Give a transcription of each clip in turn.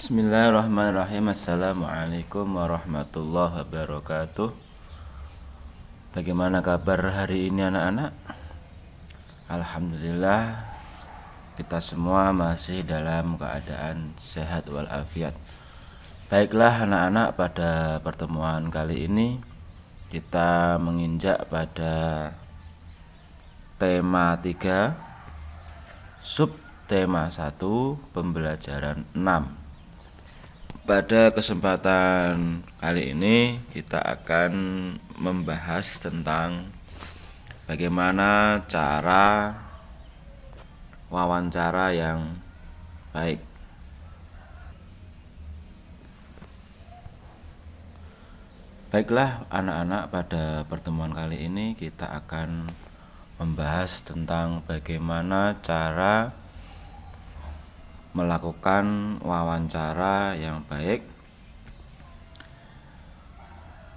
Bismillahirrahmanirrahim. Assalamualaikum warahmatullahi wabarakatuh. Bagaimana kabar hari ini anak-anak? Alhamdulillah, kita semua masih dalam keadaan sehat walafiat. Baiklah anak-anak, pada pertemuan kali ini kita menginjak pada tema 3, sub tema 1, pembelajaran 6. Pada kesempatan kali ini kita akan membahas tentang bagaimana cara wawancara yang baik. Baiklah anak-anak, pada pertemuan kali ini kita akan membahas tentang bagaimana cara melakukan wawancara yang baik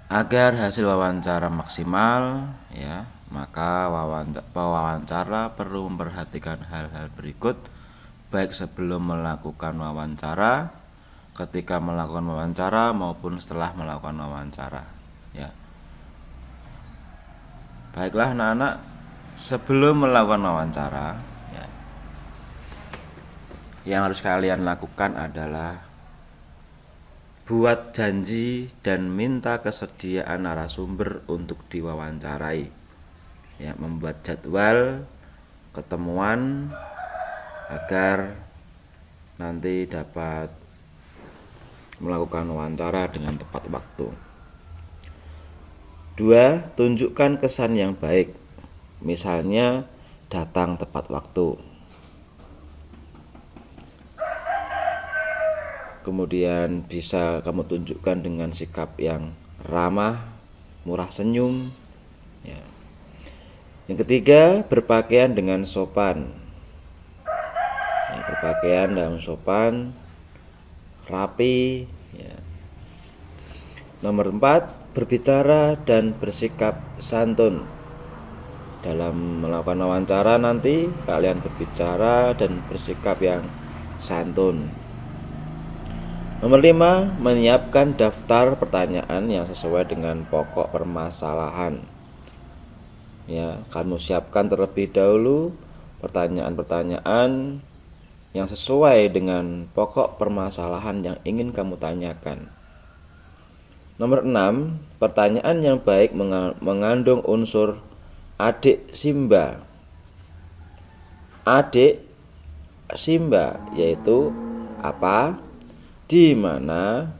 agar hasil wawancara maksimal, ya. Maka pewawancara perlu memperhatikan hal-hal berikut, baik sebelum melakukan wawancara, ketika melakukan wawancara, maupun setelah melakukan wawancara, ya. Baiklah anak-anak, sebelum melakukan wawancara, yang harus kalian lakukan adalah buat janji dan minta kesediaan narasumber untuk diwawancarai, ya. Membuat jadwal ketemuan agar nanti dapat melakukan wawancara dengan tepat waktu. 2. Tunjukkan kesan yang baik, misalnya datang tepat waktu. Kemudian bisa kamu tunjukkan dengan sikap yang ramah, murah senyum, ya. Yang ketiga, berpakaian dengan sopan, ya, berpakaian dengan sopan, rapi, ya. Nomor 4, berbicara dan bersikap santun. Dalam melakukan wawancara nanti kalian berbicara dan bersikap yang santun. Nomor 5, menyiapkan daftar pertanyaan yang sesuai dengan pokok permasalahan, ya. Kamu siapkan terlebih dahulu pertanyaan-pertanyaan yang sesuai dengan pokok permasalahan yang ingin kamu tanyakan. Nomor 6, pertanyaan yang baik mengandung unsur adik simba. Adik simba yaitu apa, di mana,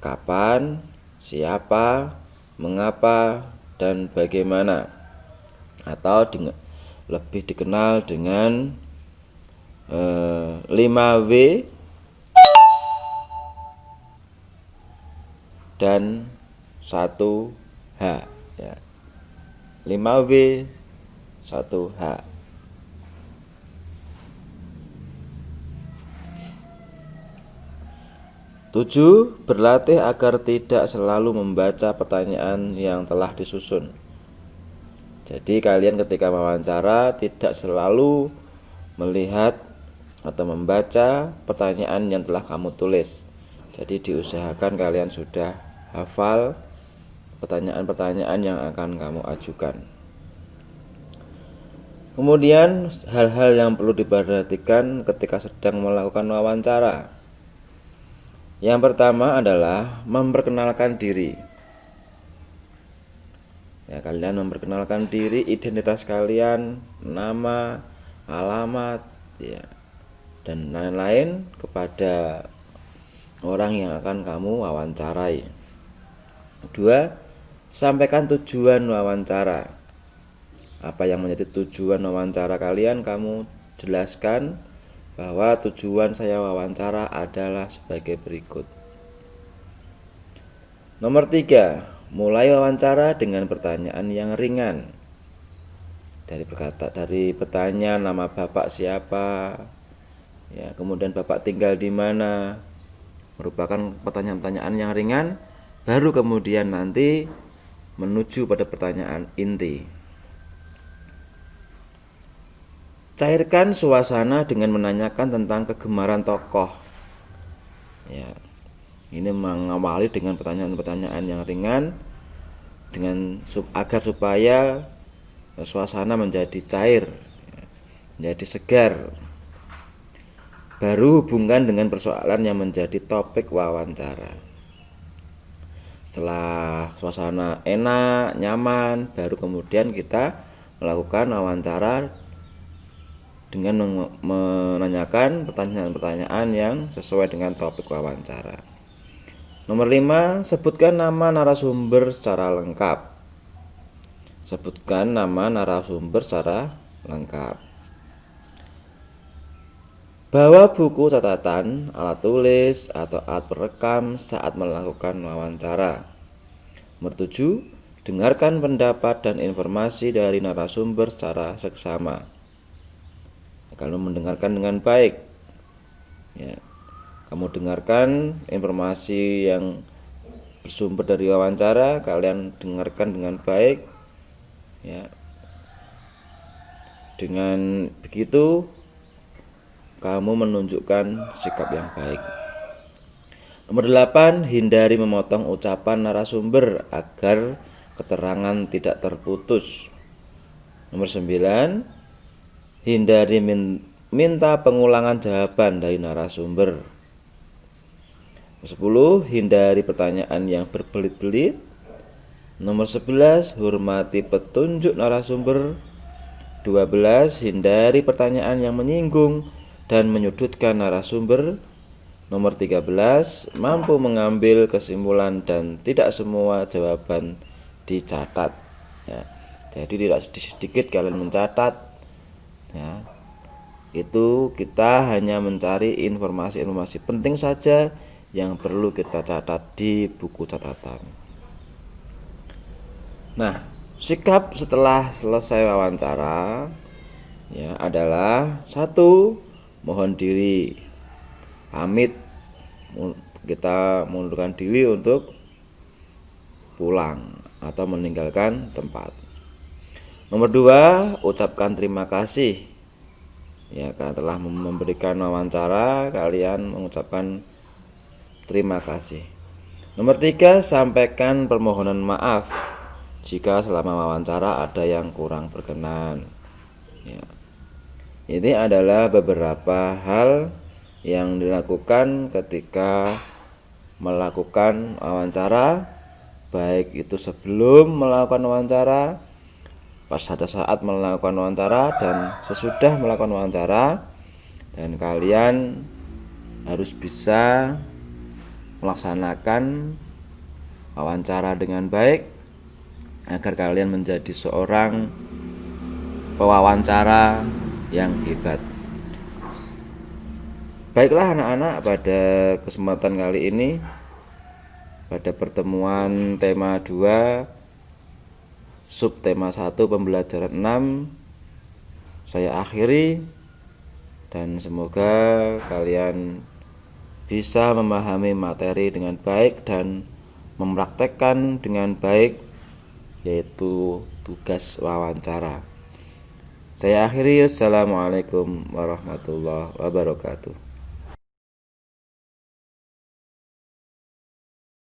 kapan, siapa, mengapa, dan bagaimana, atau lebih dikenal dengan 5W dan 1H, ya. 5W 1H. 7. Berlatih agar tidak selalu membaca pertanyaan yang telah disusun. Jadi kalian ketika wawancara tidak selalu melihat atau membaca pertanyaan yang telah kamu tulis. Jadi diusahakan kalian sudah hafal pertanyaan-pertanyaan yang akan kamu ajukan. Kemudian hal-hal yang perlu diperhatikan ketika sedang melakukan wawancara. Yang pertama adalah memperkenalkan diri. Ya, kalian memperkenalkan diri, identitas kalian, nama, alamat, ya, dan lain-lain kepada orang yang akan kamu wawancarai. 2. Sampaikan tujuan wawancara. Apa yang menjadi tujuan wawancara kalian, kamu jelaskan bahwa tujuan saya wawancara adalah sebagai berikut. Nomor 3, mulai wawancara dengan pertanyaan yang ringan. Dari pertanyaan nama bapak siapa, ya, kemudian bapak tinggal di mana, merupakan pertanyaan-pertanyaan yang ringan. Baru kemudian nanti menuju pada pertanyaan inti. Cairkan suasana dengan menanyakan tentang kegemaran tokoh. Ya, ini mengawali dengan pertanyaan-pertanyaan yang ringan agar supaya suasana menjadi cair, menjadi segar. Baru hubungkan dengan persoalan yang menjadi topik wawancara. Setelah suasana enak, nyaman, baru kemudian kita melakukan wawancara dengan menanyakan pertanyaan-pertanyaan yang sesuai dengan topik wawancara. Nomor 5, sebutkan nama narasumber secara lengkap. Sebutkan nama narasumber secara lengkap. Bawa buku catatan, alat tulis, atau alat perekam saat melakukan wawancara. Nomor 7, dengarkan pendapat dan informasi dari narasumber secara seksama. Kalau mendengarkan dengan baik, ya, kamu dengarkan informasi yang bersumber dari wawancara, kalian dengarkan dengan baik, ya. Dengan begitu kamu menunjukkan sikap yang baik. Nomor 8, hindari memotong ucapan narasumber agar keterangan tidak terputus. Nomor 9, hindari minta pengulangan jawaban dari narasumber. 10, hindari pertanyaan yang berbelit-belit. Nomor 11, hormati petunjuk narasumber. 12, hindari pertanyaan yang menyinggung dan menyudutkan narasumber. Nomor 13, mampu mengambil kesimpulan dan tidak semua jawaban dicatat. Ya, jadi tidak sedikit kalian mencatat. Ya, itu kita hanya mencari informasi-informasi penting saja yang perlu kita catat di buku catatan. Nah, sikap setelah selesai wawancara, ya, adalah 1, mohon diri, pamit, kita mundurkan diri untuk pulang atau meninggalkan tempat. Nomor 2, ucapkan terima kasih, ya, karena telah memberikan wawancara, kalian mengucapkan terima kasih. Nomor 3, sampaikan permohonan maaf jika selama wawancara ada yang kurang berkenan. Ya, ini adalah beberapa hal yang dilakukan ketika melakukan wawancara, baik itu sebelum melakukan wawancara, pas pada saat melakukan wawancara, dan sesudah melakukan wawancara. Dan kalian harus bisa melaksanakan wawancara dengan baik agar kalian menjadi seorang pewawancara yang hebat. Baiklah anak-anak, pada kesempatan kali ini, pada pertemuan tema 2 subtema 1 pembelajaran 6, saya akhiri, dan semoga kalian bisa memahami materi dengan baik dan mempraktekkan dengan baik, yaitu tugas wawancara. Saya akhiri, assalamualaikum warahmatullahi wabarakatuh.